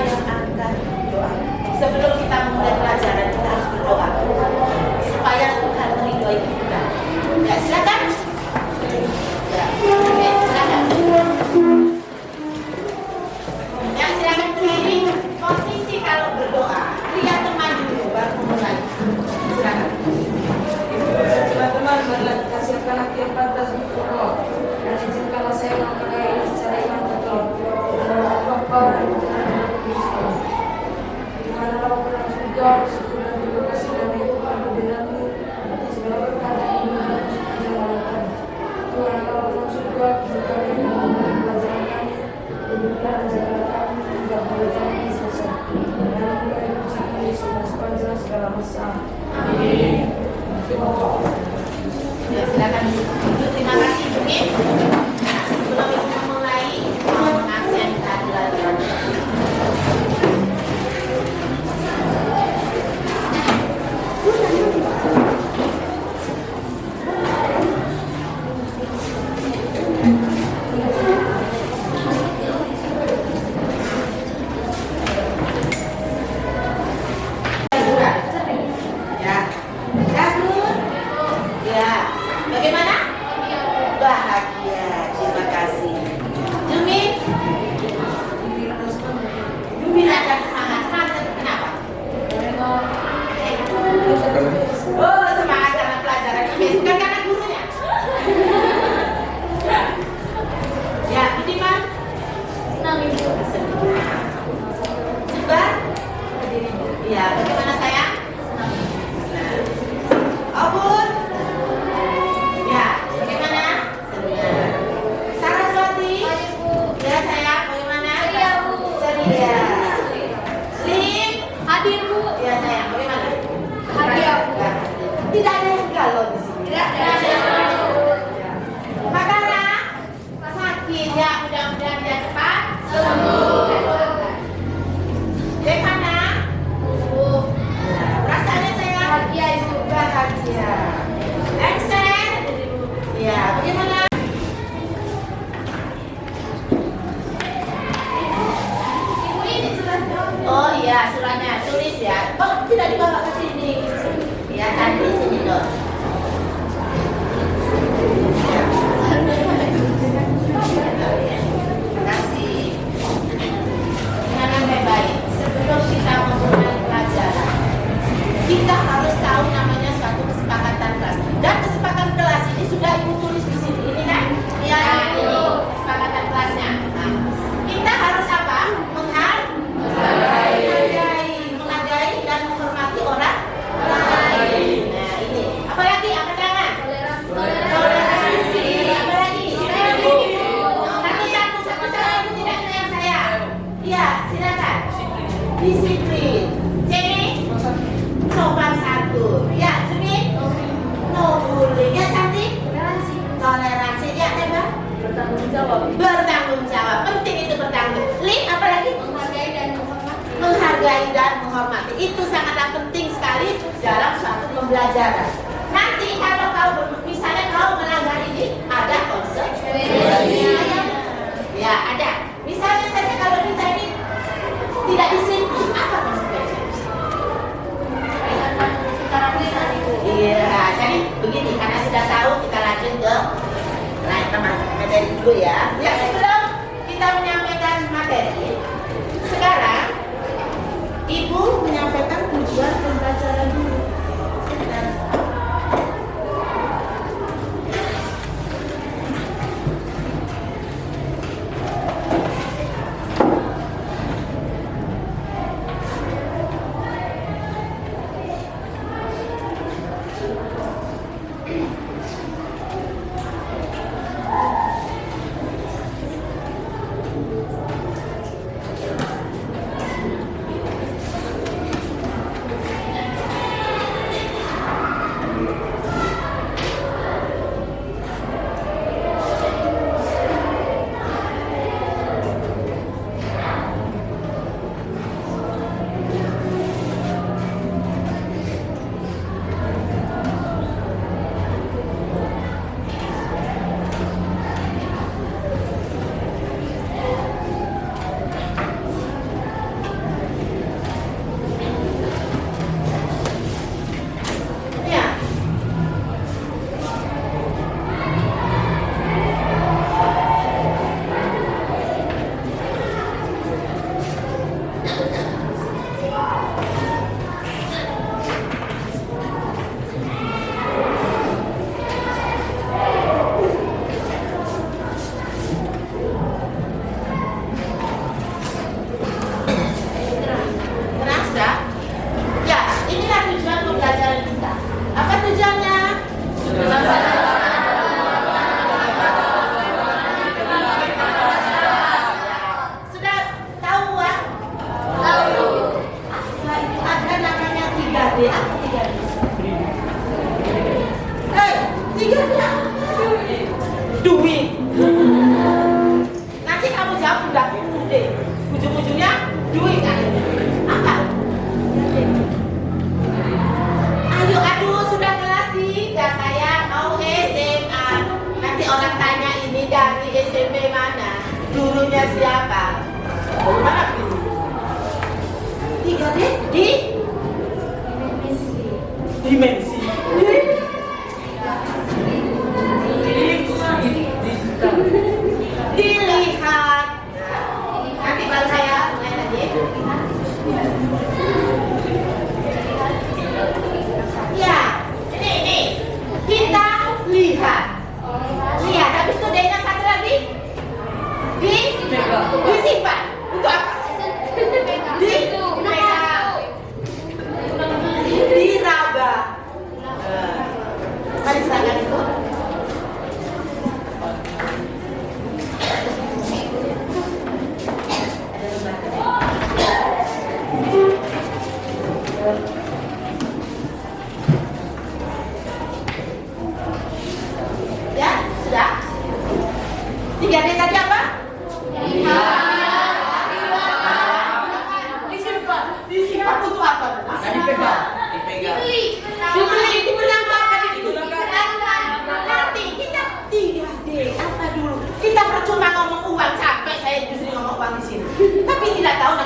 yang akan berdoa. Sebelum kita memulai pelajaran, kita harus berdoa supaya Tuhan meridhoi kita. Ya, silakan. Ya, silakan. Ya, silakan berdiri. Posisi kalau berdoa, lihat teman dulu baru mulai. Silakan. Teman-teman, marilah kita siapkan hati yang pantas untuk berdoa. Dan izinkanlah saya melakukan ini secara iman betul. Bapa dan Putra dan Roh Kudus. Di mana Bapa dalam surga, syukur dan terima kasih dan Tuhan kehadiran-Mu atas segala berkat yang menurut sepanjang malam kami. Tuhan Allah dalam surga, juga kami mengenai pelajaran kami, berilah dan jagalah kami hingga pelajaran ini selesai. Dan mulai ujian Yesus dan sepanjang segala masa. Amin. Ya, silakan. Terima kasih mungkin. Sebelum kita memulai, mau mengabsen kehadiran. Bagaimana? Bahagia. Terima kasih. Jumin? Jumin ada semangat. Semangat kenapa? Oh, semangat karena pelajaran ini. Bukan karena gurunya. Ya, Budiman? Senang ibu. Juga? Ya, bagaimana sayang? Senang. Obun? Ya, bagaimana? Senang. Saraswati? Ya sayang, bagaimana? Ceria Bu. Ceria. Lim? Hadir Bu. Ya sayang, bagaimana? Hadir Bu. Tidak ada yang galau di sini. Tidak ada. Makara? Sakit ya, mudah-mudahan dia cepat sembuh. Devana? Rasanya saya bahagia Ibu. Bahagia. Excel? Ya, bagaimana? Ibu ini suratnya. Oh iya, suratnya tulis ya. Oh, tidak dibawa ke sini. Ya, tadi sini dong. Ya. Terima kasih. Dengan baik-baik. Sebelum kita memulai pelajaran, kita harus tahu namanya suatu kesepakatan kelas. Dan kesepakatan kelas ini sudah Ibu tulis di sini. Ini kan? Ya, ini kesepakatan kelasnya. Nah, kita harus apa? Menghargai dan menghormati orang lain. Nah, ini. Apa lagi? Apa jangan? Toleransi. Apa lagi? Satu saya tidak yang saya. Iya, silakan. Disiplin. Jadi sopan santun. Ya, Juni. No bullying. Ya, cantik. Toleransi. Ya, Teba. Bertanggung jawab. Bertanggung jawab. Penting itu bertanggung. Lin, apa lagi? Menghargai dan menghormati. Itu sangatlah penting sekali dalam suatu pembelajaran. Nanti kalau misalnya kau melanggar ini, ada konsekuensi. Ya, ada. Misalnya saja kalau kita ini tidak disiplin, apa konsekuensinya? Iya, jadi begini, karena sudah tahu kita lanjut ke lain materi dulu ya. Ya, sebelum kita menyampaikan materi, sekarang Ibu menyampaikan tujuan pembelajaran dulu.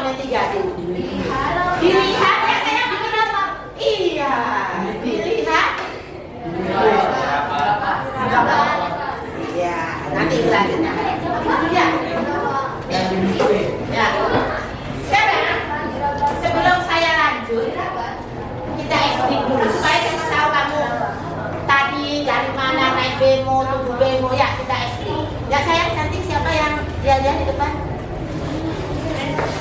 yang 3 dilihat ya sayang, bikin apa? Iya, dilihat. Iya, nanti selanjutnya. Ya. Ya. Sekarang sebelum saya lanjut, kita explain dulu supaya kita tahu kamu tadi dari mana naik bemo, tunggu bemo, ya kita explain. Ya sayang cantik, siapa yang jalan di depan?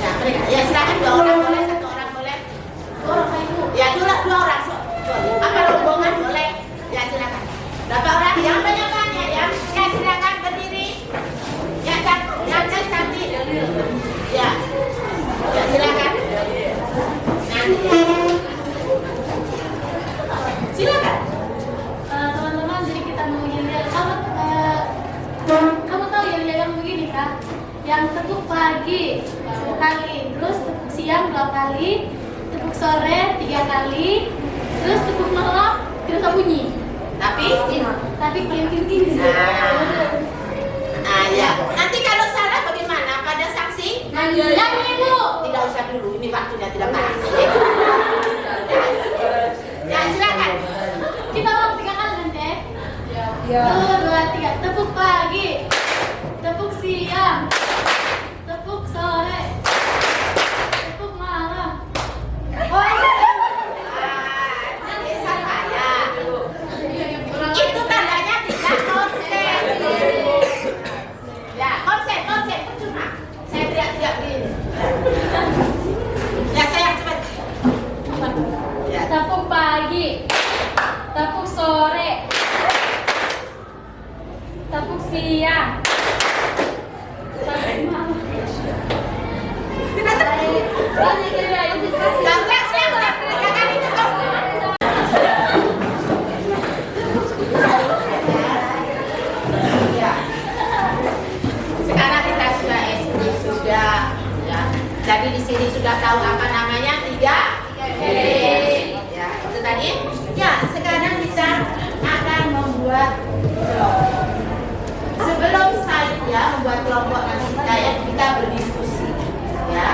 Ya mereka. Ya silakan 2 orang boleh, 1 orang boleh. 2 orang ibu. Ya 2 orang. Apa rombongan boleh? Ya silakan. Berapa orang? Yang banyak-banyak ya. Ya silakan berdiri. Ya cantik. Ya. Ya silakan. Silakan. Teman-teman, jadi kita mau yel-yel. Kamu tahu yel-yel yang begini kah? Yang tepuk pagi 1 kali, terus tepuk siang 2 kali, tepuk sore 3 kali, terus tepuk malam tidak usah bunyi. Tapi paling gini. Ya. Nanti kalau salah bagaimana? Pada saksi? Yang ibu. Tidak usah dulu, ini waktunya tidak pas. Ya silakan. Kita ulang 3 kali nanti. Ya. 1, 2, 3. Tepuk pagi, tepuk siang, tepuk sore, tepuk malam. Itu tandanya tidak konsen. Ya, konsen percuma. Saya teriak-teriak begini. Ya sayang cepat. Ya. Tepuk pagi, tepuk sore, tepuk siang, tepuk malam. Sekarang kita sudah SD sudah ya. Jadi di sini sudah tahu apa namanya 3D. Ya, itu tadi. Ya, sekarang kita akan membuat kelompok. Sebelum saya membuat kelompok nanti kita berdiskusi. Ya,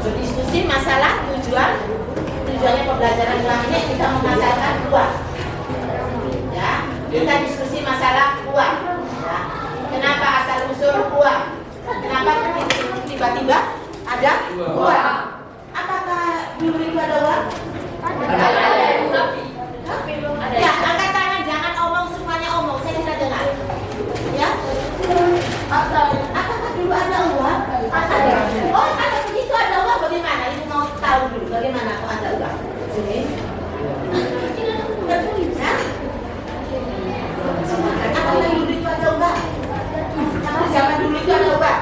berdiskusi masalah tujuannya pembelajaran uang ini kita memasalkan uang. Ya, kita diskusi masalah uang. Ya. Kenapa asal usul uang? Kenapa tiba-tiba ada uang? Apakah dulu itu ada uang? Ya, angkat tangan, jangan omong semuanya omong, saya tidak dengar. Ya, apakah dulu ada uang? Ada. Oh, kalau begitu ada uang bagaimana? Ibu mau tahu dulu bagaimana kok ada uang? Sini. Hah? Apakah dulu itu ada uang? Zaman dulu itu ada uang.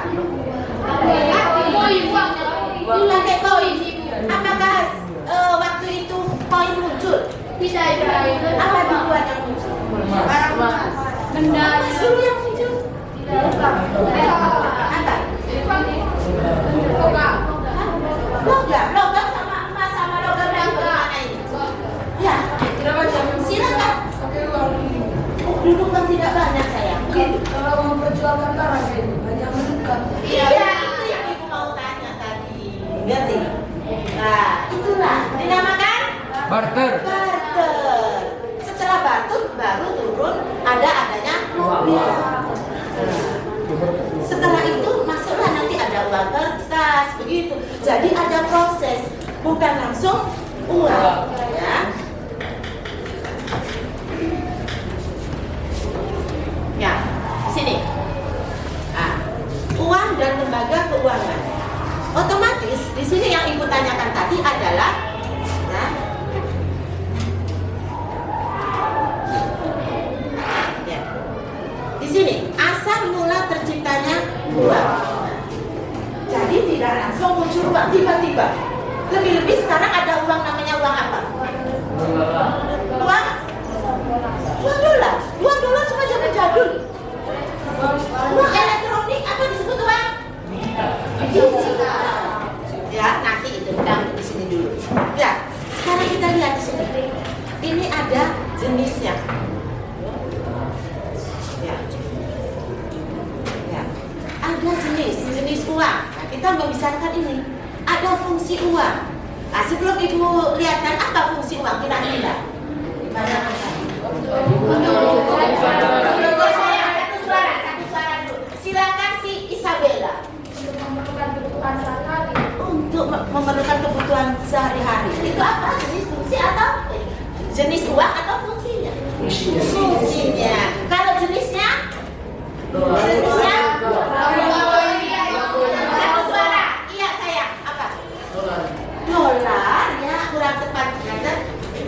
Dulu pakai koin. Apakah waktu itu koin muncul? Tidak. Apa duluan yang muncul? Benda Dulu yang muncul? Apa? Logam sama emas sama logam yang bagaimana ini? Ya, silakan. Dulu kan tidak banyak sayang. Kalau memperjuangkan barang ini banyak menukar. Iya, itu yang ibu mau tanya tadi. Ngerti? Nah, itulah dinamakan Barter. barter. Setelah barter baru turun adanya uang. Setelah itu masuklah nanti ada uang kertas begitu. Jadi ada proses, bukan langsung uang. Ya. Ya, sini. Nah, uang dan lembaga keuangan. Otomatis di sini yang ibu tanyakan tadi adalah, ya, ya. Di sini asal mula terciptanya uang. Jadi tidak langsung muncul uang tiba-tiba. Lebih-lebih sekarang ada uang namanya uang apa? Uang dolar. Uang dolar semua zaman jadul. Uang elektronik apa disebut uang? Digital. Ya, nanti itu kita di sini dulu. Ya, sekarang kita lihat di sini. Ini ada jenisnya. Ya. Ya. Ada jenis uang. Nah, kita membicarakan ini. Ada fungsi uang. Nah, sebelum Ibu lihatkan apa fungsi uang kira-kira? Tunggu saya, satu suara dulu. Silakan si Isabella. Untuk memerlukan kebutuhan sehari-hari. Untuk memerlukan kebutuhan sehari-hari. Itu apa? Jenis fungsi atau jenis uang atau fungsinya? Fungsinya. Kalau jenisnya? Jenisnya? Satu suara. Iya sayang. Apa? Dolar. Ya, kurang tepat.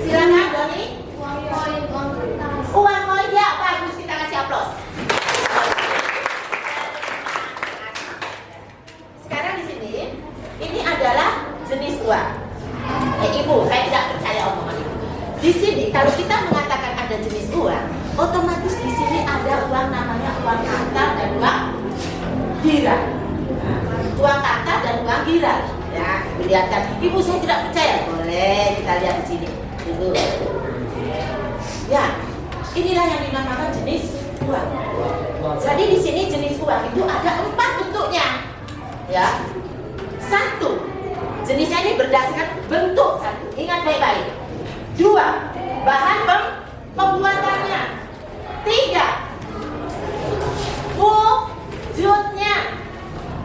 Silakan Doni. Uang koin, uang kertas. Uang koin ya, bagus, kita kasih aplaus. Sekarang di sini, ini adalah jenis uang. Ibu, saya tidak percaya omongan ibu. Di sini, kalau kita mengatakan ada jenis uang, otomatis di sini ada uang namanya uang kartal dan uang gira. Uang kartal dan uang gira. Ya, lihatkan. Ibu, saya tidak percaya. Boleh kita lihat di sini. Dulu. Ya, inilah yang dinamakan jenis uang. Jadi di sini jenis uang itu ada 4 bentuknya. Ya, 1, jenisnya ini berdasarkan bentuk. 1, ingat baik-baik. 2, bahan pembuatannya. 3, wujudnya.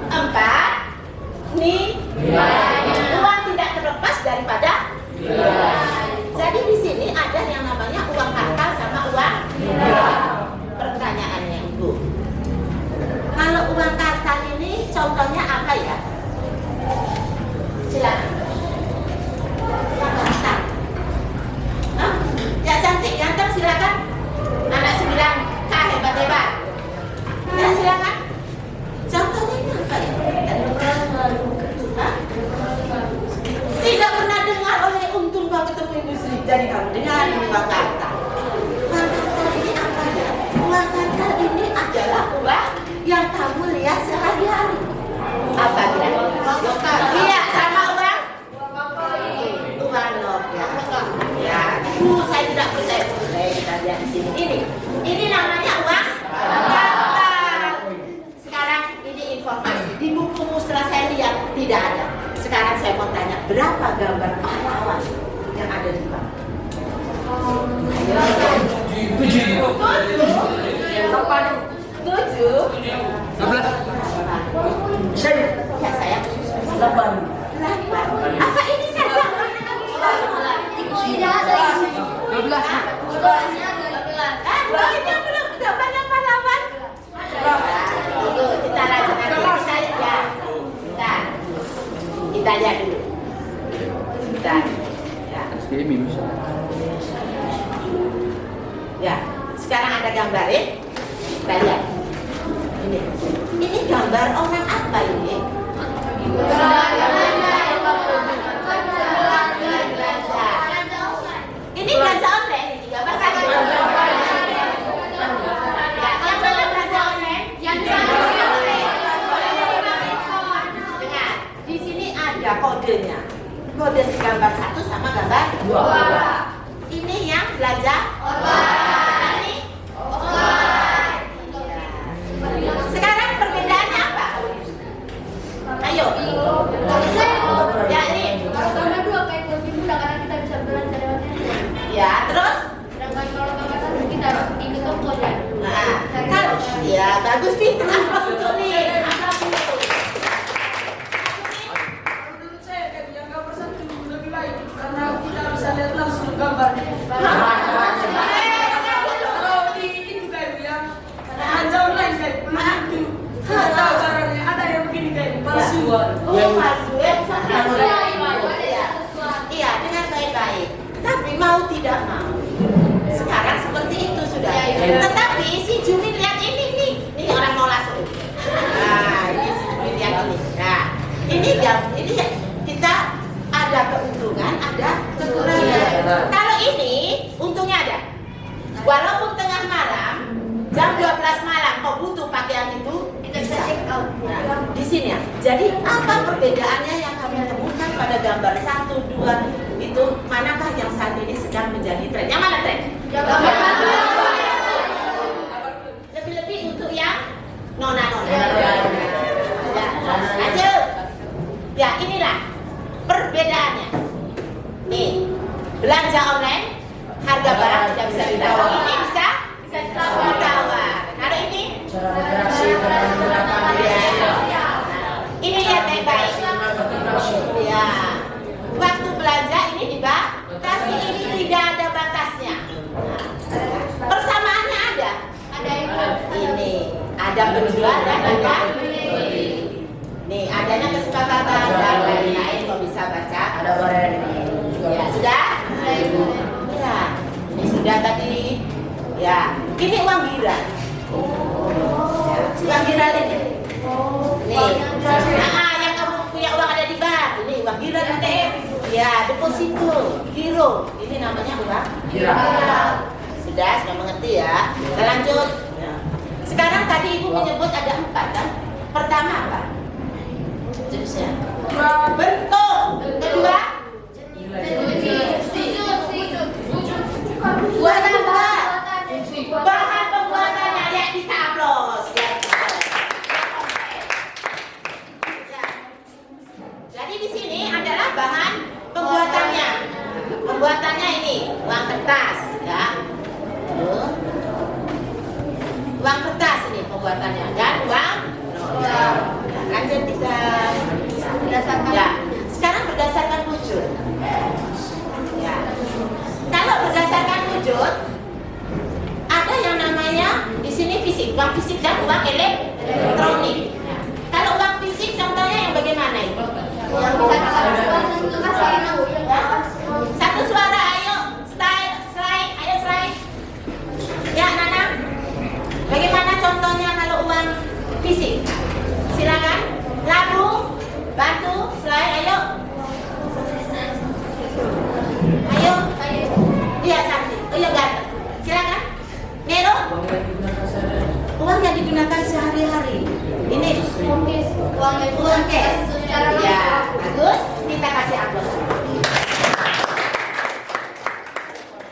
4, nilainya. Uang tidak terlepas daripada nilai. Jadi di sini ada yang namanya uang kartal sama uang nilai. Pertanyaannya Ibu, kalau uang kartal ini contohnya apa ya? Silakan. Uang kartal. Hah? Ya cantik, ganteng, silakan. Anak 9K hebat-hebat. Ya silakan. Contohnya ini apa ya? Hah? Tidak pernah dengar oleh untung kau ketemu Ibu Sri. Jadi kamu dengar uang kartal. Uang kartal ini apa ya? Uang kartal ini adalah uang yang kamu lihat sehari-hari. Apa dia? Iya, sama uang? Uang logam. Ya, saya tidak percaya. Kita lihat di sini. Ini namanya uang kartal. Sekarang ini informasi. Di bukumu setelah saya lihat tidak ada. Sekarang saya mau tanya, berapa gambar pahlawan yang ada di bawah? 7. Ya sayang. 8. Apa ini saja? 12. Ini belum banyak pahlawan. Kita lanjutkan. Kita lihat dulu. Bentar. Ya. Ya, sekarang ada gambar ya. Kita lihat. Ini gambar orang apa ini? Ini belanja online. Ini gambar saja. Ya, yang mana belanja online? Yang dengar. Di sini ada kodenya. Kode si gambar 1 sama gambar 2. Ini yang belanja online. Ini online. Sekarang perbedaannya apa? Ayo. Ya ini. Kalau gambar 2 kayak lebih mudah karena kita bisa belanja lewat handphone. Ya, terus? Sedangkan kalau gambar 1 kita harus pergi ke toko ya. Nah, kalau ya bagus pintar apa untuk nih? Menurut saya yang gambar 1 lebih baik karena kita bisa lihat langsung gambarnya. Kalau di itu kayak yang belanja online kayak begitu. Tidak tahu caranya. Ada yang begini kayak palsu. Oh, palsu ya? Iya, dengan baik-baik. Tapi mau tidak mau, sekarang seperti itu sudah. Tetapi si Jumin lihat ini nih, ini orang mau langsung. Nah, ini si Jumin lihat ini. Nah, ini kita ada keuntungan, ada kekurangan. Kalau ini untungnya ada. Walaupun tengah malam, jam 12 malam kau butuh pakaian itu, kita bisa check out. Nah, di sini ya. Jadi apa perbedaannya yang kami temukan pada gambar 1, 2 itu, manakah yang saat ini sedang menjadi tren? Yang mana tren? Lebih-lebih untuk yang nona-nona. Ya, aja. Ya, inilah perbedaannya. Nih, belanja online harga barang tidak bisa ditawar. Ini bisa ditawar. Kalau ini Cara berinteraksi dengan menggunakan media. ini lihat baik-baik. Ya, waktu belanja ini dibatasi, ini tidak ada batasnya. Nah, persamaannya ada. Ini ada penjual dan ada nih adanya kesepakatan dan lain-lain. Kau bisa baca. Ada barang ini juga. Ya sudah. Ya, ini sudah tadi. Ya, ini uang gira. Ya, uang gira ini. Nih, yang kamu punya uang ada di bank. Ini uang gira ATM. Ya, deposito, giro. Ini namanya uang Gira. Sudah mengerti ya. Kita lanjut. Sekarang tadi ibu menyebut ada 4 kan? Pertama apa? Jenisnya. Bentuk. Kedua. Buat apa? Bahan pembuatannya ya kita aplaus. Ya. Jadi di sini adalah bahan pembuatannya. Pembuatannya ini uang kertas, ya. Uang kertas ini pembuatannya dan uang nominal. Ya, lanjut kita. Berdasarkan. Ya. Sekarang berdasarkan wujud. Ya. Kalau berdasarkan wujud, ada yang namanya di sini fisik, uang fisik dan uang elektronik. Ya. Kalau uang fisik contohnya yang bagaimana itu? Yang bisa satu suara, ayo slide, ayo slide. Ya, Nana. Bagaimana contohnya kalau uang fisik? Silakan. Lalu bantu slide, ayo. Ayo. Iya, cantik. Oh iya, ganteng. Silakan. Nero. Uang yang digunakan sehari-hari. Ini uang cash. Ya, bagus. Kita kasih aplaus.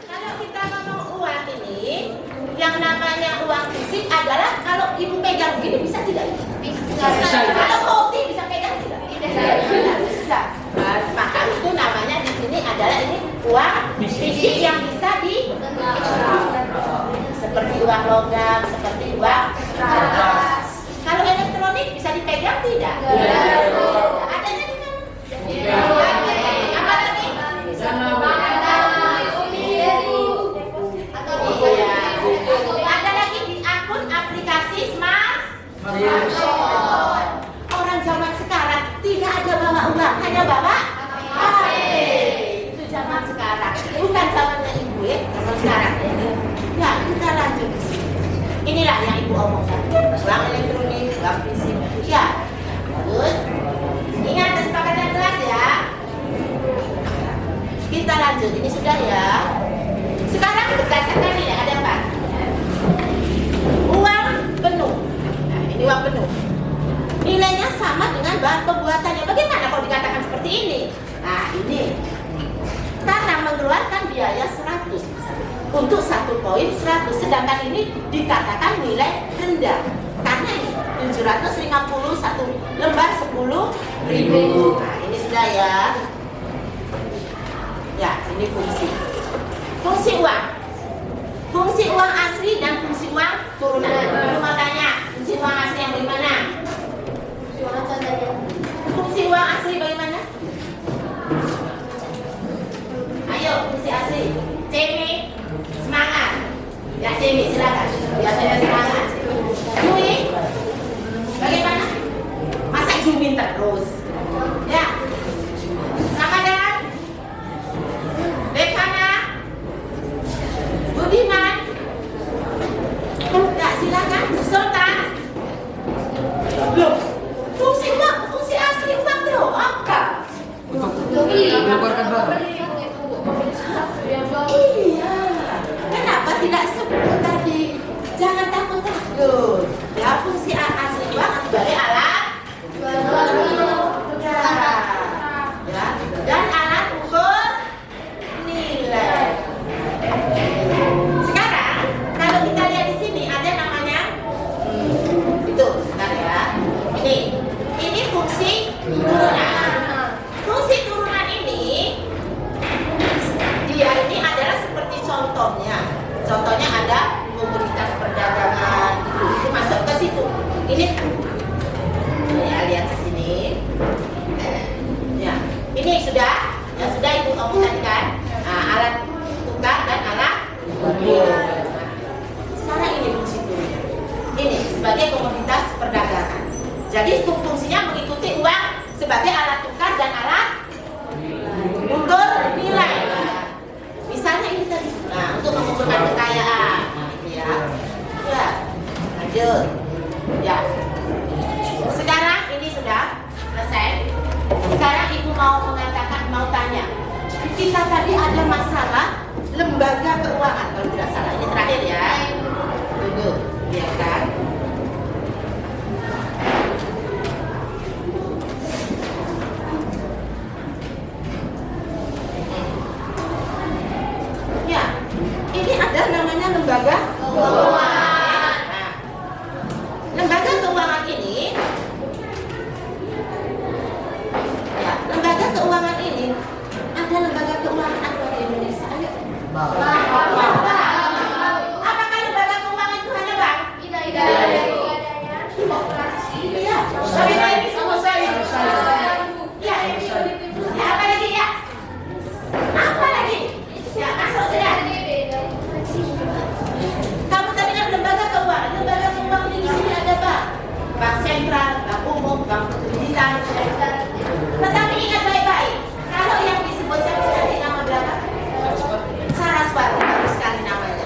Kalau kita ngomong uang ini, yang namanya uang fisik adalah kalau ibu pegang begini bisa tidak? Bisa. Kalau Koti bisa pegang tidak? Tidak bisa. Maka itu namanya di sini adalah ini uang fisik yang bisa di seperti uang logam, seperti uang kertas. Kalau elektronik bisa dipegang tidak? Adanya di mana? Apa lagi? Ada lagi di akun aplikasi smartphone. Orang zaman sekarang tidak ada bawa uang, hanya bawa HP. Itu zaman sekarang, bukan zamannya ibu ya. Zaman sekarang. Ya, kita lanjut. Inilah yang ibu omongkan. Uang elektronik, uang fisik. Ya, bagus. Ingat kesepakatan kelas ya. Kita lanjut. Ini sudah ya. Sekarang berdasarkan ini ada apa? Uang penuh. Nah, ini uang penuh. Nilainya sama dengan bahan pembuatannya. Bagaimana kalau dikatakan seperti ini? Nah, ini karena mengeluarkan biaya 100 untuk 1 koin 100, sedangkan ini dikatakan nilai rendah karena ini 750 satu lembar 10.000. Nah, ini sudah ya. Ya, ini fungsi. Fungsi uang. Fungsi uang asli dan fungsi uang turunan. Lalu makanya fungsi uang asli yang bagaimana? Fungsi uang asli bagaimana? Ayo, fungsi asli. Cemi, semangat. Ya, Cemi, silakan. Biasanya semangat. Jui, bagaimana? Masa Jumi terus? Ya. Ramadan, Devana, Budiman. Ya, silakan. Sultan. mau tanya. Kita tadi ada masalah lembaga keuangan kalau tidak salah. Ini terakhir ya. Tunggu, ya kan? Ya, ini ada namanya lembaga keuangan. Nah, lembaga keuangan ini, ya, lembaga keuangan ini ada lembaga keuangan apa di Indonesia? Ayo. Apakah lembaga keuangan itu hanya bank? Tidak. Operasi. Iya. Tapi ini sama saya. Ya. Ya, apa lagi ya? Apa lagi? Ya, masuk sudah. Kamu tadi kan lembaga keuangan. Lembaga keuangan ini di sini ada bank. Bank sentral, bank umum, bank digital. Tetapi ingat baik-baik. Kalau yang disebut saya tadi nama berapa? Saraswati, bagus sekali namanya.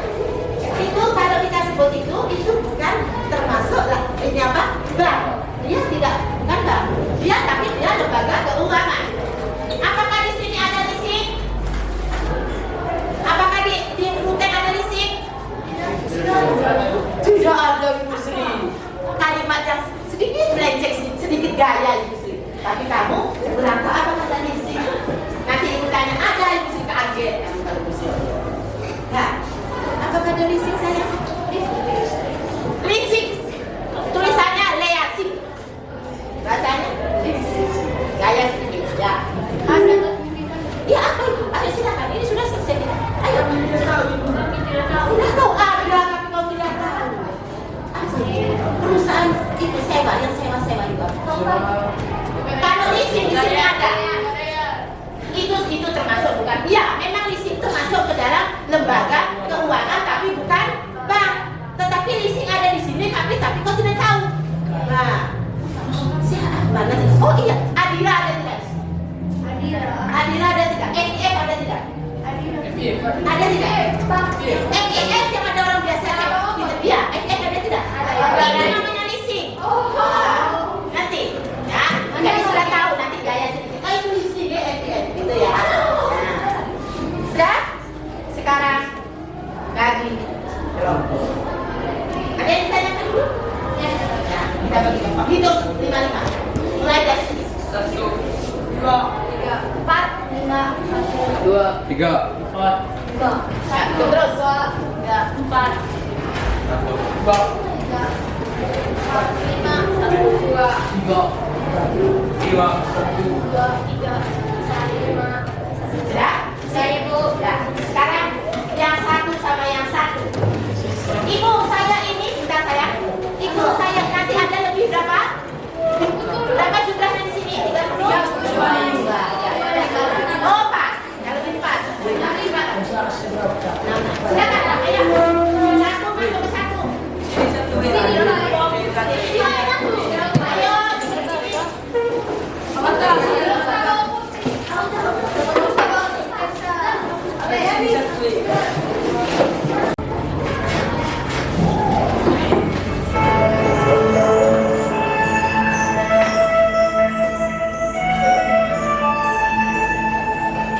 Itu kalau kita sebut itu bukan termasuk lah. Ini apa? Bank. Dia tidak, bukan bank. Dia tapi dia lembaga keuangan. Apakah di sini ada leasing? Apakah di Ruteng ada leasing? Tidak ada, Ibu Sri. Kalimat yang sedikit melenceng, sedikit gaya, Ibu Sri. Tapi kamu bilang apakah ada leasing? Nanti Ibu tanya, ada, Ibu Sri kaget. Kalau Ibu Sri. Nah, apakah ada leasing saya? Leasing. Tulisannya leasing. Bacanya gaya sedikit. Ya. Ya apa itu? Ayo silakan. Ini sudah selesai kita. Ayo. Sudah tahu ada, tapi kau tidak tahu. Perusahaan itu sewa, yang sewa juga. Kalau leasing di sini ada. Itu termasuk bukan? Ya, memang leasing termasuk ke dalam lembaga keuangan, tapi bukan bank. Tetapi leasing ada di sini, tapi kau tidak tahu. Nah, siapa nanti? Oh iya, Adira ada tidak? Adira ada tidak? FIF ada tidak? Ada tidak? FIF yang ada orang biasa gitu. Ya, FIF ada tidak? Ini namanya leasing. Nanti, ya, jadi sudah tahu nanti gaya sedikit. Oh itu leasing ya, FIF gitu ya. Nah, sudah? Sekarang bagi kelompok. Ada yang ditanyakan dulu? Ya, kita bagi kelompok. Hitung 5-5. Mulai dari sini. 1, 2, 3, 4, 5, 1, 2, 3, 4, 2, Nah, terus. 3, 4, 1, 2, 3, 4, 5, 1, 2, 3, 5, 1, 2, 3, 5. Sudah? Saya Ibu. Ya. Sekarang yang satu sama yang satu. Ibu saya ini sudah saya. Ibu saya nanti ada lebih berapa? Berapa jumlahnya di sini? 30? Ya. Oh pas. Yang lebih pas. Silakan. Ayo. Satu masuk ke satu. Ayo.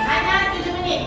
Hanya 7 menit.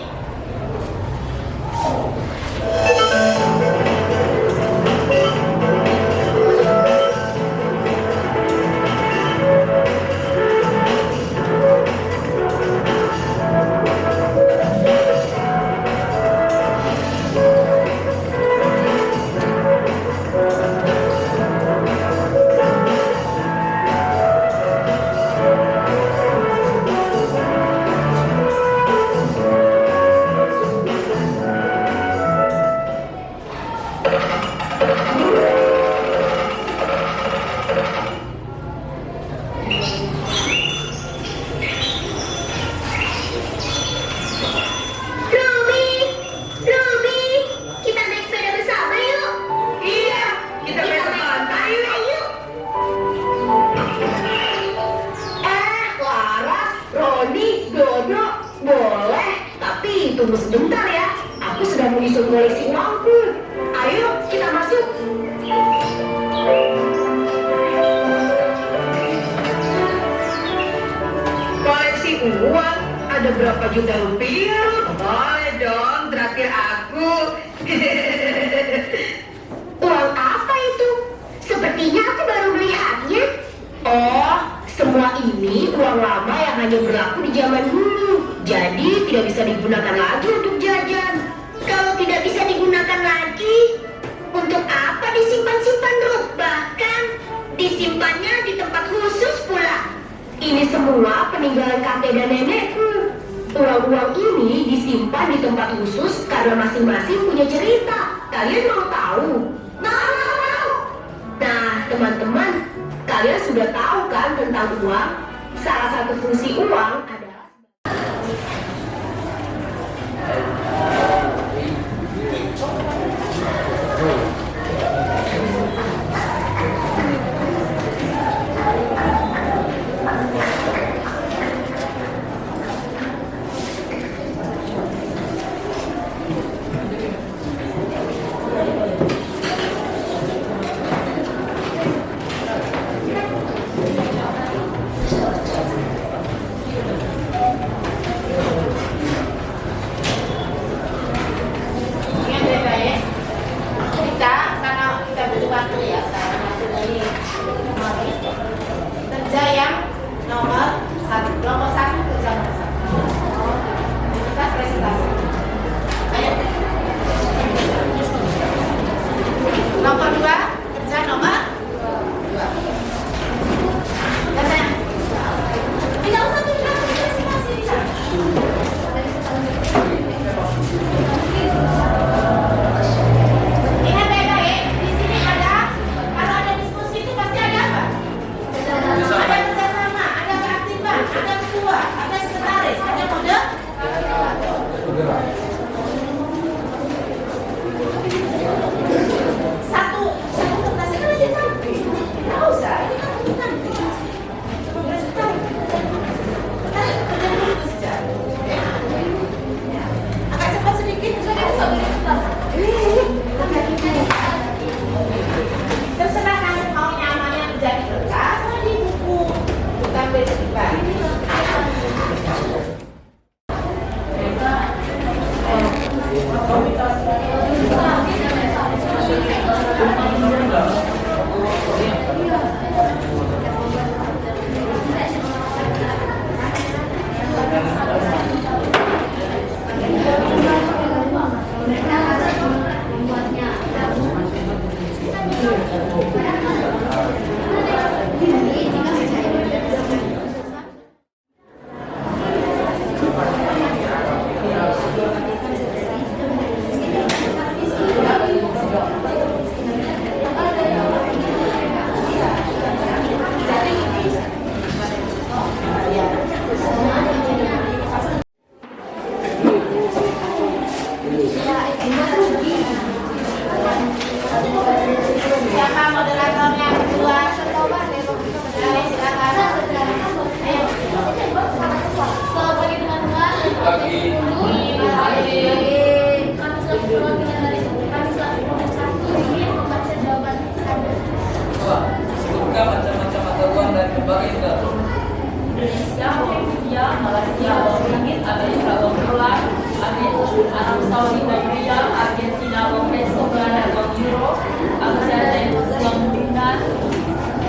Tunggu sebentar ya, aku sedang menyusun koleksi uangku. Ayo, kita masuk. Koleksi kasih uang. Ada berapa juta rupiah? Boleh dong, traktir aku. Uang apa itu? Sepertinya aku baru melihatnya. Oh, semua ini uang lama yang hanya berlaku di zaman dulu. Jadi tidak bisa digunakan lagi untuk jajan. Kalau tidak bisa digunakan lagi, untuk apa disimpan-simpan, Ruth? Bahkan disimpannya di tempat khusus pula. Ini semua peninggalan kakek dan nenekku. Uang-uang ini disimpan di tempat khusus karena masing-masing punya cerita. Kalian mau tahu? Mau! Nah, teman-teman, kalian sudah tahu kan tentang uang? Salah satu fungsi uang adalah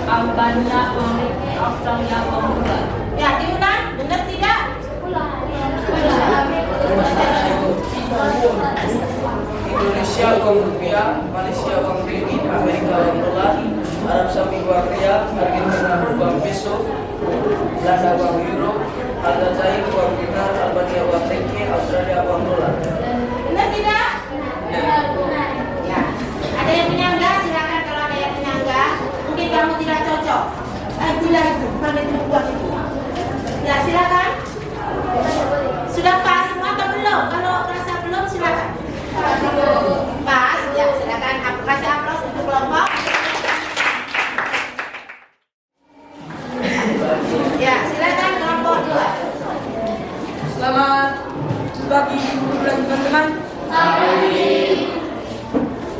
Albania, Australia, Angola. Ya, diulang, benar tidak? Indonesia uang rupiah, Malaysia uang ringgit, Amerika uang dolar, Arab Saudi uang rial, Argentina uang peso, Belanda uang euro, Aljazair uang dinar, Albania uang ringgit, Australia uang dolar. Benar tidak? Ya. Ada yang penyangga? Silakan kalau ada yang penyangga. Mungkin kamu tidak cocok. Tidak itu, bukan itu buat itu. Ya, silakan. Sudah pas semua atau belum? Kalau merasa belum, silakan. Pas, ya silakan. Aku kasih aplaus untuk kelompok. Ya, silakan kelompok 2. Selamat pagi guru dan teman-teman.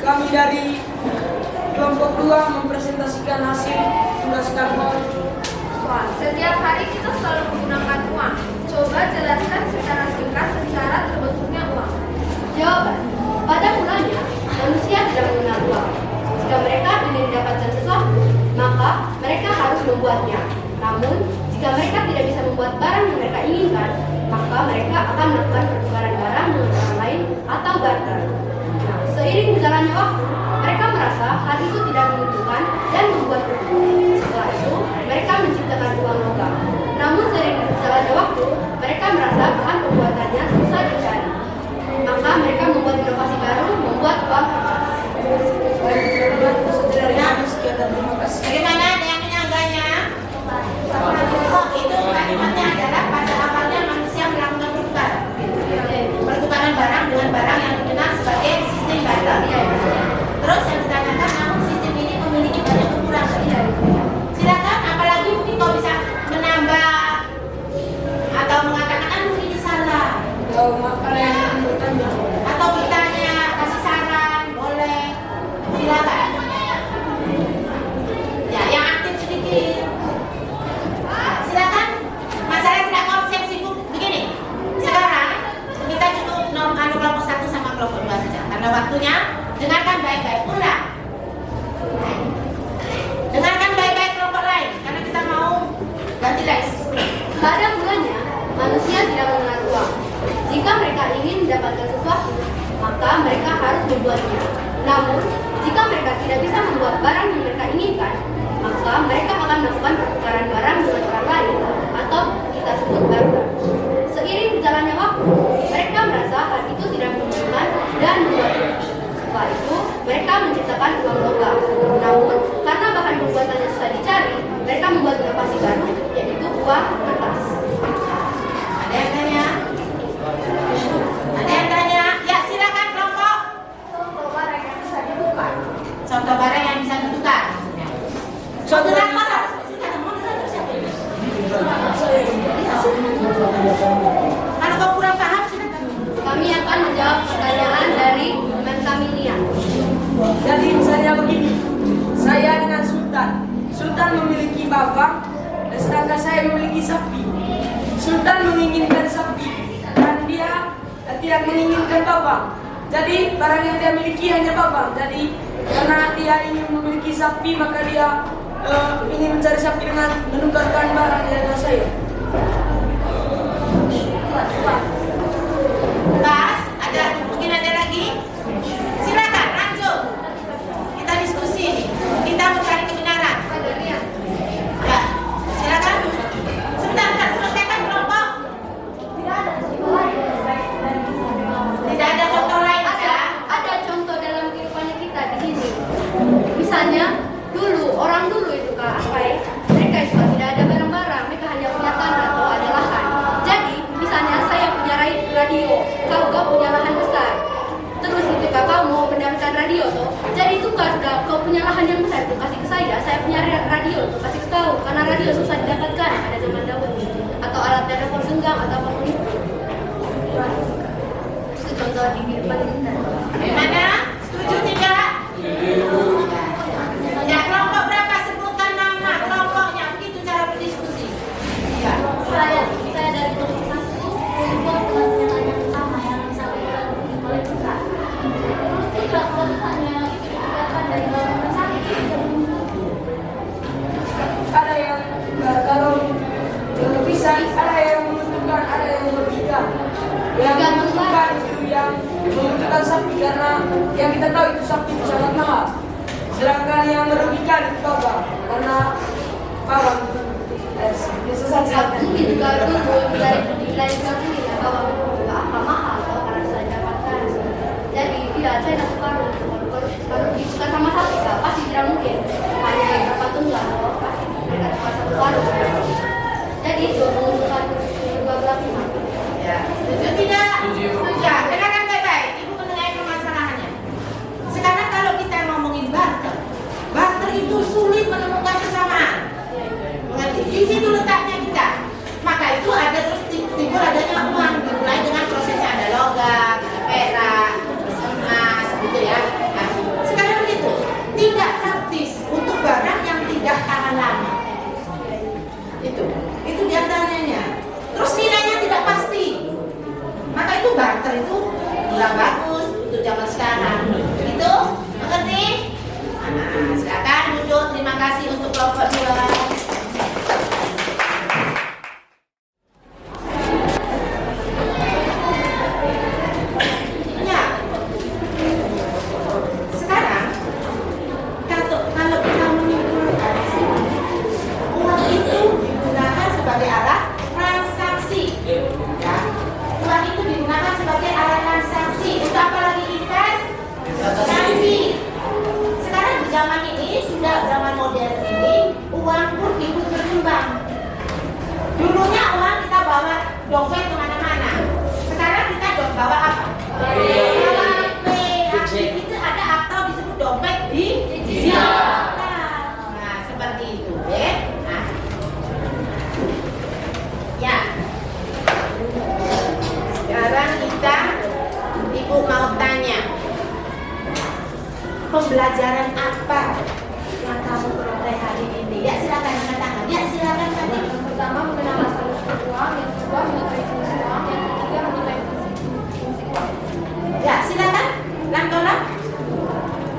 Kami dari kelompok 2 mempresentasikan hasil tugas kami. Setiap hari kita selalu menggunakan uang. hal itu tidak menguntungkan dan membuat rugi. Setelah itu, mereka menciptakan uang logam. Namun sering berjalannya waktu, mereka merasa bahan pembuatannya susah dicari. Maka mereka membuat inovasi baru, membuat uang kertas. Bagaimana ada yang menyangganya? Oh, itu kalimatnya adalah pada awalnya manusia melakukan pertukaran barang dengan barang yang dikenal sebagai sistem barter. Terus yang ditanyakan, namun sistem ini memiliki banyak kekurangan. Silakan, apalagi mungkin kau bisa menambah atau mengatakan, aduh ini salah. Atau bertanya, kasih saran, boleh. Silakan. Ya, yang aktif sedikit. Silakan. Masalah tidak konsep sibuk begini. Sekarang kita cukup kelompok 1 sama kelompok 2 saja. Karena waktunya, dengarkan baik-baik. Ulang. Dengarkan baik-baik kelompok lain. Karena kita mau ganti les. Pada mulanya, manusia tidak mengenal uang. Jika mereka ingin mendapatkan sesuatu, maka mereka harus membuatnya. Namun, jika mereka tidak bisa membuat barang yang mereka inginkan, maka mereka akan melakukan pertukaran barang dengan orang lain atau kita sebut barter. Seiring berjalannya waktu, mereka merasa hal itu tidak menguntungkan dan membuat rugi. Setelah itu, mereka menciptakan uang logam. Namun, karena bahan pembuatannya susah dicari, mereka membuat inovasi baru, yaitu uang kertas. Ada yang tanya? Ada yang tanya? Ya, silakan kelompok. Contoh barang yang bisa ditukar. Contoh barang yang bisa ditukar. Contoh Moderator harus silakan. Moderator siapa ini? Kalau kau kurang paham, silakan. Kami akan menjawab pertanyaan dari Mentamilia. Jadi misalnya begini, saya dengan Sultan. Sultan memiliki bawang, dan sedangkan saya memiliki sapi. Sultan menginginkan sapi, dan dia tidak menginginkan bawang. Jadi barang yang dia miliki hanya bawang. Jadi karena dia ingin memiliki sapi, maka dia ingin mencari sapi dengan menukarkan barang dengan saya. Pas, mungkin ada lagi? Silakan, lanjut. Kita diskusi ini. Kita mencari kebenaran. Ya, silakan. Sebentar, selesaikan kelompok. Tidak ada contoh lain, ya? Ada contoh dalam kehidupan kita di sini. Misalnya, orang dulu itu mereka itu tidak ada barang-barang, mereka hanya punya tanah atau ada lahan. Jadi, misalnya saya punya radio, kau punya lahan besar. Terus itu kau mau mendapatkan radio tuh. Jadi tukar sudah kau punya lahan yang besar itu kasih ke saya punya radio tuh kasih ke kau. Karena radio susah didapatkan ada zaman dahulu. Atau alat telepon genggam atau apapun itu. Itu contoh di kehidupan kita. Gimana? Setuju tidak? Ya, kelompok berapa? Sebutkan nama kelompoknya. Begitu cara berdiskusi. Ya. Saya dari kelompok 1 untuk pertanyaan yang sama yang disampaikan oleh kita. Tidak pertanyaan itu dikatakan dari golongan sakit. Ada yang kalau bisa, ada yang menentukan, ada yang merugikan. Yang menentukan itu yang menentukan sapi karena yang kita tahu itu sapi itu sangat mahal. Sedangkan yang merugikan itu bawang karena bawang biasa saja. Mungkin juga dulu dari satu ya bahwa apa mahal atau karena saya dapatkan. Jadi saya lakukan kalau suka sama sapi pasti tidak mungkin hanya berapa tunggal atau pasti mereka dapat satu karung. Jadi itu menentukan dua belah pihak. Ya, setuju tidak? Setuju. Ya, dengarkan baik-baik. Ibu mengenai permasalahannya. Sekarang kalau kita ngomongin barter itu sulit menemukan kesamaan. Mengerti? Di situ letaknya kita. Maka itu ada dompet kemana-mana. Sekarang kita bawa apa? Bawa HP. Itu ada atau disebut dompet digital. Nah, seperti itu, ya. Nah. Ya. Sekarang Ibu mau tanya, pembelajaran apa yang kamu peroleh hari ini? Ya silakan angkat tangan. Ya silakan tadi. Yang pertama mengenal asal-usul uang, yang kedua mengetahui fungsi uang, yang ketiga mengetahui fungsi uang. Ya silakan. Lantola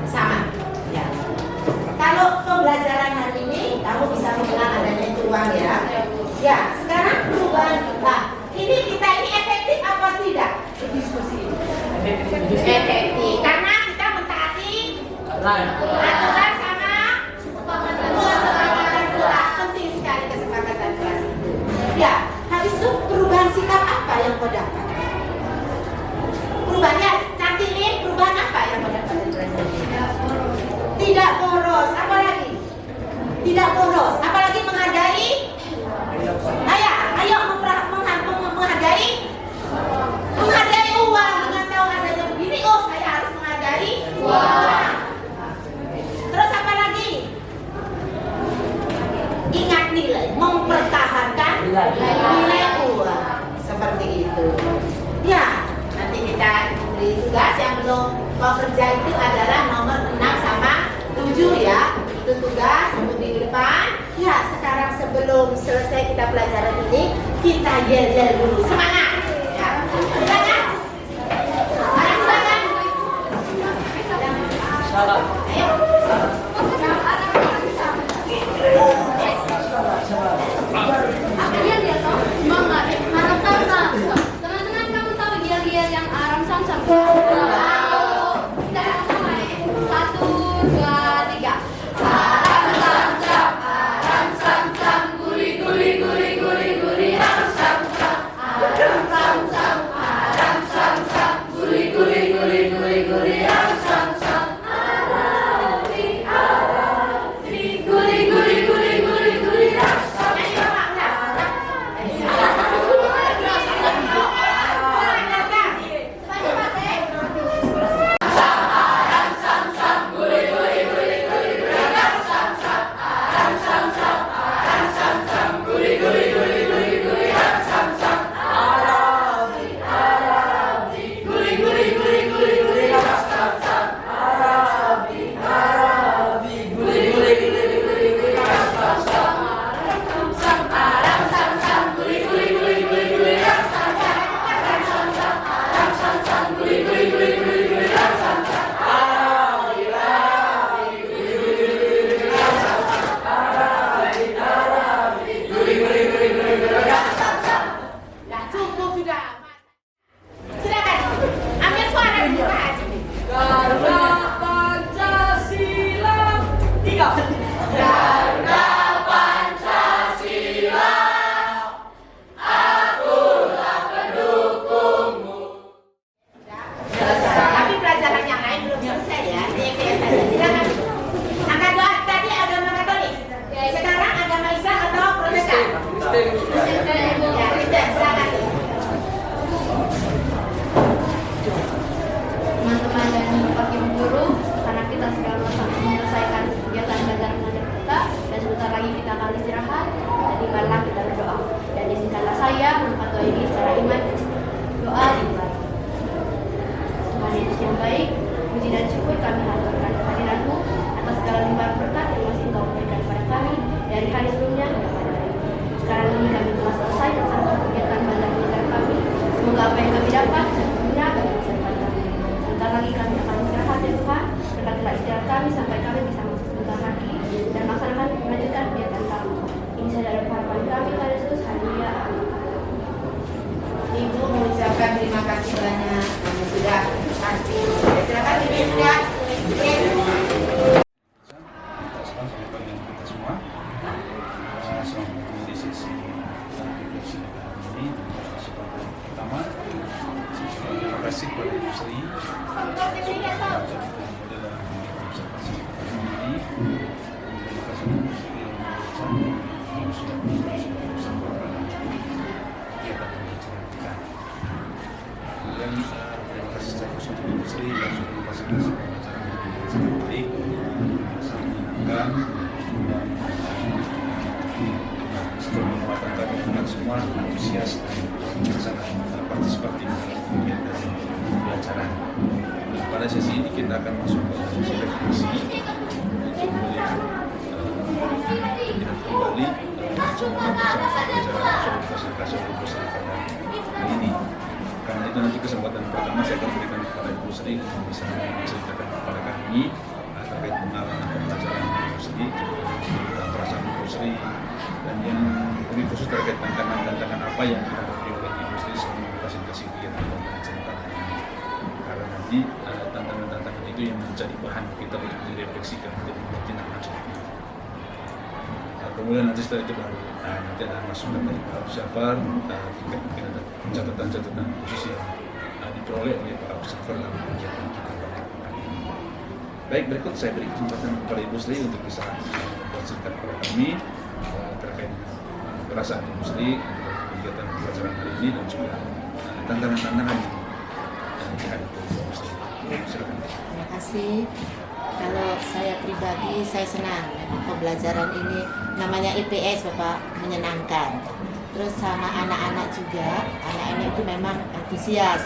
sama. Ya. Kalau pembelajaran hari ini kamu bisa mengenal adanya itu uang ya. Ya. Sekarang perubahan kita. Ini efektif apa tidak? Diskusi. Efektif. Karena kita mentaati aturan sama kesepakatan kelas. Penting sekali kesepakatan kelas itu. Ya, habis itu perubahan sikap apa yang kau dapat? Perubahannya, cantilin, perubahan apa yang kau dapat? Tidak boros. Apa lagi? Tidak boros. Apalagi menghargai? Ayo menghargai uang. Dengan tahu adanya begini, oh saya harus menghargai uang. Terus apa lagi? Ingat nilai, mempertahankan nilai uang. Seperti itu. Ya, nanti kita beri tugas yang belum mau kerja itu adalah nomor 6 sama 7 ya. Itu tugas untuk minggu depan. Ya, sekarang sebelum selesai kita pelajaran ini, kita yel-yel dulu. Semangat! Ya. Silakan. Silakan. Salah. Ayo. Kalian lihat toh, semangat, haram samsam. Teman-teman kamu tahu dia yang haram samsam? Tahu. Kita mulai. 1, 2, 3. Haram samsam, haram samsam, guri guri guri guri guri haram samsam, haram samsam, haram samsam, guri guri guri guri guri haram samsam. Arabi, Arabi, guri guri guri guri guri haram samsam. Nah, cukup sudah. Silakan. Ambil suara dulu, Pak. Garuda Pancasila 3. Garuda Pancasila, akulah pendukungmu. Tapi pelajaran yang lain belum selesai ya. Ini saja. Silakan. Angkat doa tadi agama Katolik. Sekarang agama Islam atau Protestan? Ya, Kristen. Silakan. Teman-teman dan Bapak Ibu guru, karena kita sekarang menyelesaikan kegiatan belajar mengajar kita dan sebentar lagi kita akan istirahat, jadi marilah kita berdoa. Dan izinkanlah saya menempat doa ini secara iman. Doa dimulai. Tuhan Yesus yang baik, puji dan syukur kami haturkan kehadiran-Mu atas segala limpahan berkat yang masih Engkau berikan kepada kami dari hari sebelumnya hingga pada hari ini. Sekarang ini kami telah selesai melaksanakan kegiatan belajar mengajar kami. Semoga apa yang kami dapat bisa berguna bagi masa depan kami. Sebentar lagi kami akan istirahat ya Tuhan. Berkatilah istirahat kami sampai kami bisa masuk sebentar lagi dan melanjutkan kegiatan kami. Ini saja adalah harapan kami Tuhan Yesus. Haleluya. Amin. Ibu mengucapkan terima kasih banyak. Kamu sudah pasti. Silakan Ibu sudah. Sama bagi kita semua. Selamat di sesi ini kesempatan pertama. Terima kasih kepada Ibu Sri dalam observasi ini. Terima kasih kepada yang sudah bersama pada kegiatan terima kasih secara khusus untuk Ibu Sri yang sudah memfasilitasi pembelajaran dengan sangat baik, sangat menyenangkan, dan setelah penguatan kami semua antusias dan sangat partisipatif dalam kegiatan pembelajaran. Pada sesi ini kita akan masuk ke sesi refleksi untuk melihat kembali semua pembelajaran soal Ibu Sri pada hari ini. Karena itu nanti kesempatan pertama saya akan berikan kepada Ibu Sri untuk bisa menceritakan kepada kami terkait pengalaman pembelajaran Ibu Sri dan perasaan Ibu Sri, dan yang lebih khusus terkait tantangan apa yang dihadapi oleh Ibu Sri selama memfasilitasi kegiatan pembelajaran pada hari ini. Karena nanti tantangan-tantangan itu yang menjadi bahan kita untuk direfleksikan menjadi tindak lanjut. Kemudian nanti setelah itu baru nanti ada masukan dari para observer, mungkin ada catatan-catatan khusus yang diperoleh oleh para observer dalam kegiatan kita pada hari ini. Baik, berikut saya beri kesempatan kepada Ibu Sri untuk bisa bercerita kepada kami terkait perasaan Ibu Sri untuk kegiatan pembelajaran hari ini dan juga tantangan-tantangan yang dihadapi Ibu Sri. Silakan. Terima kasih. Kalau saya pribadi, saya senang pembelajaran ini, namanya IPS Bapak, menyenangkan. Terus sama anak-anak juga, anak-anak itu memang antusias.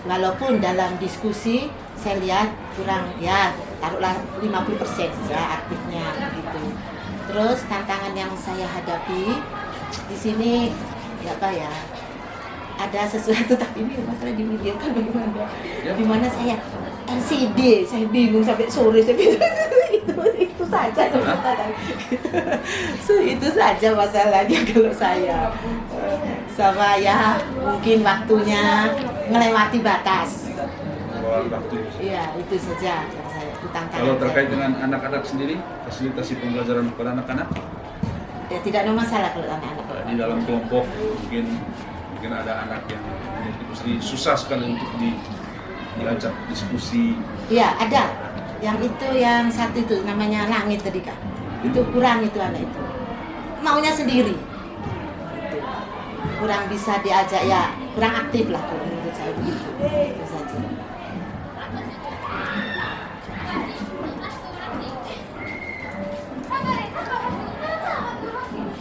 Walaupun dalam diskusi saya lihat kurang, ya taruhlah 50% ya aktifnya gitu. Terus tantangan yang saya hadapi di sini ya apa ya, ada sesuatu tapi ini masalah dimiliki bagaimana? Di mana saya LCD, saya bingung sampai sore saya bingung. itu saja itu saja masalahnya kalau saya sama ya mungkin waktunya melewati batas. Waktu. Iya, itu saja yang saya itu tantangan. Kalau terkait dengan anak-anak sendiri, fasilitasi pembelajaran kepada anak-anak? Ya, tidak ada masalah kalau anak-anak. Di dalam kelompok mungkin ada anak yang mesti susah sekali untuk diajak diskusi. Iya, ada. Yang itu yang satu itu namanya Langit tadi Kak. Itu kurang itu anak itu. Maunya sendiri. Itu. Kurang bisa diajak ya, kurang aktif lah kalau menurut saya begitu. Itu saja.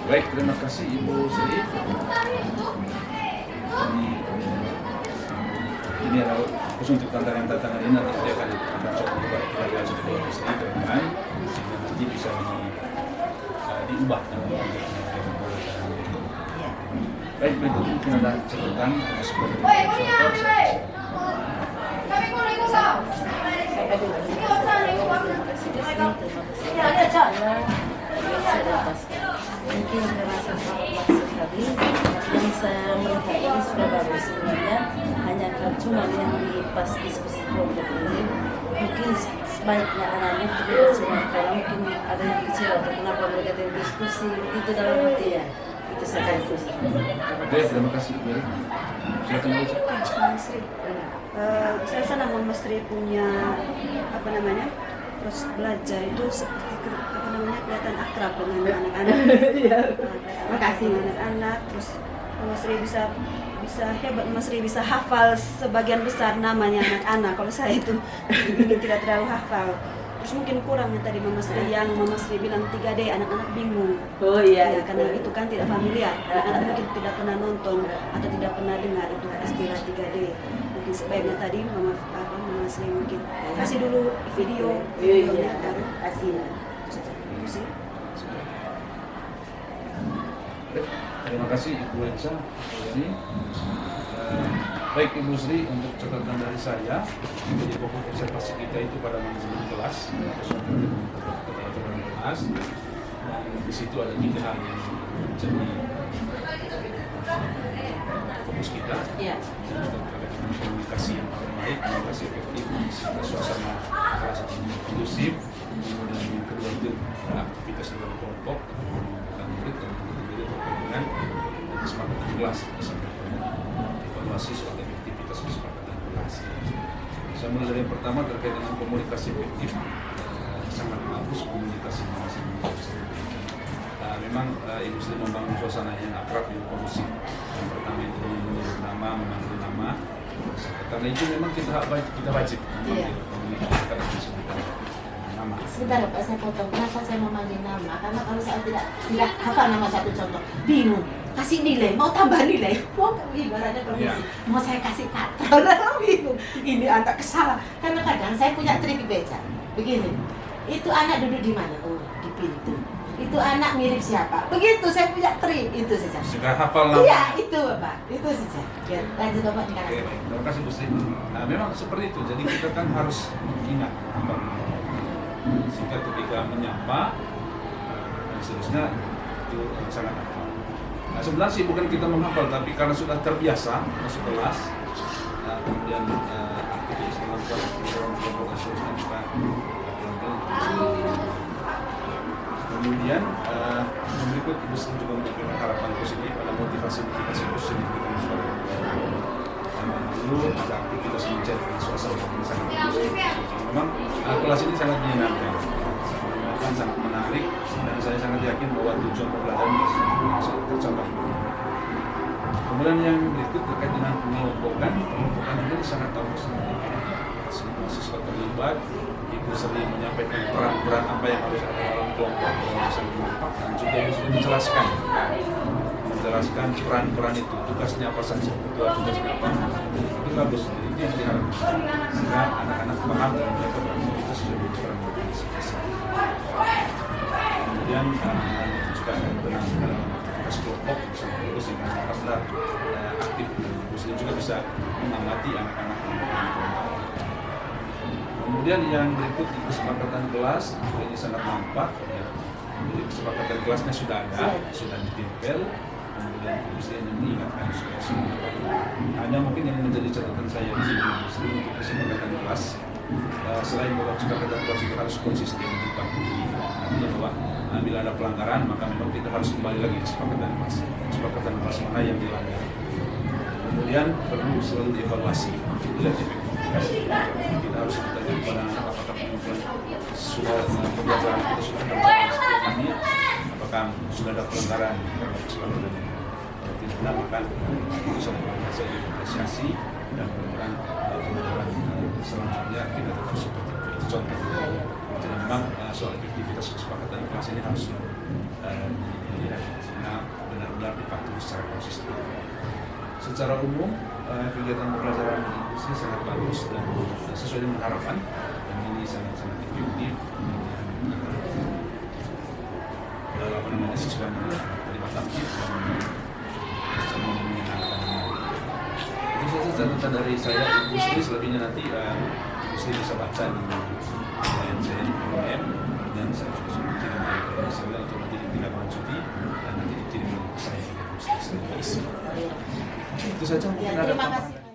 Baik, terima kasih Ibu Sri. Ini adalah khusus untuk tantangan-tantangan ini nanti saya akan coba kita lanjut ke Ibu Sri ke depan sehingga nanti bisa diubah dalam pembelajaran itu. Baik, berikut mungkin ada catatan seperti mungkin merasa masuk tadi yang saya melihat ini sudah bagus sebenarnya, hanya cuma yang di pas diskusi kelompok ini mungkin sebaiknya anak-anak tidak semua, karena mungkin ada yang kecil atau kenapa mereka tidak diskusi itu dalam hati ya, itu saja itu. Oke, terima kasih Bu. Silakan Bu. Sri. Saya senang Mas Sri punya terus belajar itu seperti kelihatan akrab dengan anak-anak. Iya. Makasih anak-anak. Terus Mas Sri bisa hebat, Mas Sri bisa hafal sebagian besar namanya anak-anak. Kalau saya itu tidak terlalu hafal. Terus mungkin kurangnya tadi Mas Sri bilang 3D, anak-anak bingung. Oh iya. Ya, karena itu kan tidak familiar. Anak-anak mungkin tidak pernah nonton atau tidak pernah dengar itu istilah 3D. Mungkin sebaiknya tadi Mama Sri mungkin kasih dulu videonya baru kasih. Itu sih. Terima kasih Ibu Elsa. Baik Ibu Sri, untuk catatan dari saya, jadi pokok observasi kita itu pada manajemen kelas, kelas, dan di situ ada 3 hal yang menjadi fokus kita. Iya. Komunikasi yang baik, komunikasi efektif, suasana kelas yang kondusif, kemudian yang kedua itu aktivitas dalam kelompok, dan murid dan perkembangan dan kesepakatan kelas sampai evaluasi soal efektivitas kesepakatan kelas. Saya mulai dari yang pertama terkait dengan komunikasi efektif, sangat bagus komunikasi masing-masing. Memang Ibu Sri membangun suasana yang akrab, yang kondusif. Yang pertama itu menyebut nama, memanggil nama, Karena itu memang kita wajib Iya. menyebutkan nama. Sebentar Pak, saya potong. Kenapa saya memanggil nama? Karena kalau saya tidak hafal nama satu contoh, bingung. Kasih nilai, mau tambah nilai, mau ibaratnya permisi, Iya. mau saya kasih kata, bingung. Ini anak kesalah. Karena kadang saya punya trik beca. Begini, itu anak duduk di mana? Oh, di pintu. Itu anak mirip siapa? Begitu, saya punya trik itu saja. Sudah hafal nama. Iya, itu Bapak, itu saja. Ya, lanjut Bapak di kanan. Oke, baik. Terima kasih Bu Sri. Nah, memang seperti itu. Jadi kita kan harus ingat apa sehingga ketika menyapa dan seterusnya itu sangat hafal. Nah, sebenarnya sih bukan kita menghafal, tapi karena sudah terbiasa masuk kelas, kemudian aktivitas melakukan kelompok dan seterusnya kita pelan-pelan. Kemudian yang berikut Ibu Sri juga memberikan harapan positif, ada motivasi positif kita sebagai dulu ada aktivitas mencetak suasana yang sangat bagus. Memang kelas ini sangat menyenangkan, sangat menarik, dan saya sangat yakin bahwa tujuan pembelajaran sangat tercapai. Kemudian yang berikut terkait dengan pengelompokan ini sangat bagus. Semua siswa terlibat, Ibu Sri menyampaikan peran-peran apa yang harus ada dalam kelompok yang bermanfaat, dan juga Ibu Sri menjelaskan peran-peran itu, tugasnya apa saja, tugasnya apa, itu bagus. Jadi itu yang diharapkan sehingga anak-anak paham dan mereka beraktivitas lebih peran masing-masing. Kemudian juga dalam aktivitas kelompok sehingga anak-anak aktif, dan juga bisa mengamati anak-anak. Kemudian yang berikut di kesepakatan kelas ini sangat nampak. Ya. Jadi kesepakatan kelasnya sudah ada, sudah ditempel. Kemudian Ibu mengingatkan semua. Hanya mungkin yang menjadi catatan saya di sini untuk kesepakatan kelas. Selain bahwa kesepakatan kelas itu harus konsisten dipatuhi, artinya bahwa bila ada pelanggaran maka memang kita harus kembali lagi ke kesepakatan kelas mana yang dilanggar. Kemudian perlu selalu dievaluasi, dilihat efektivitas. Kita harus bertanya kepada apakah pengumpulan sudah pembelajaran kita sudah terlaksana, apakah sudah ada pelanggaran terhadap kesepakatan. Kalau tidak, maka itu saya apresiasi dan mudah-mudahan pembelajaran selanjutnya tidak terus seperti itu contoh. Jadi memang soal efektivitas kesepakatan kelas ini harus dilihat sehingga benar-benar dipatuhi secara konsisten. Secara umum, kegiatan pembelajaran industri sangat bagus dan sesuai dengan harapan, dan ini sangat-sangat efektif. Siswa terlibat aktif dan menyenangkan. Itu saja catatan dari saya. Ibu Sri, selebihnya nanti Ibu Sri bisa baca di LNCN dan saya juga sudah kirim hasilnya untuk nanti ditindaklanjuti dan nanti dikirim ke saya. Itu saja. Ya, terima kasih.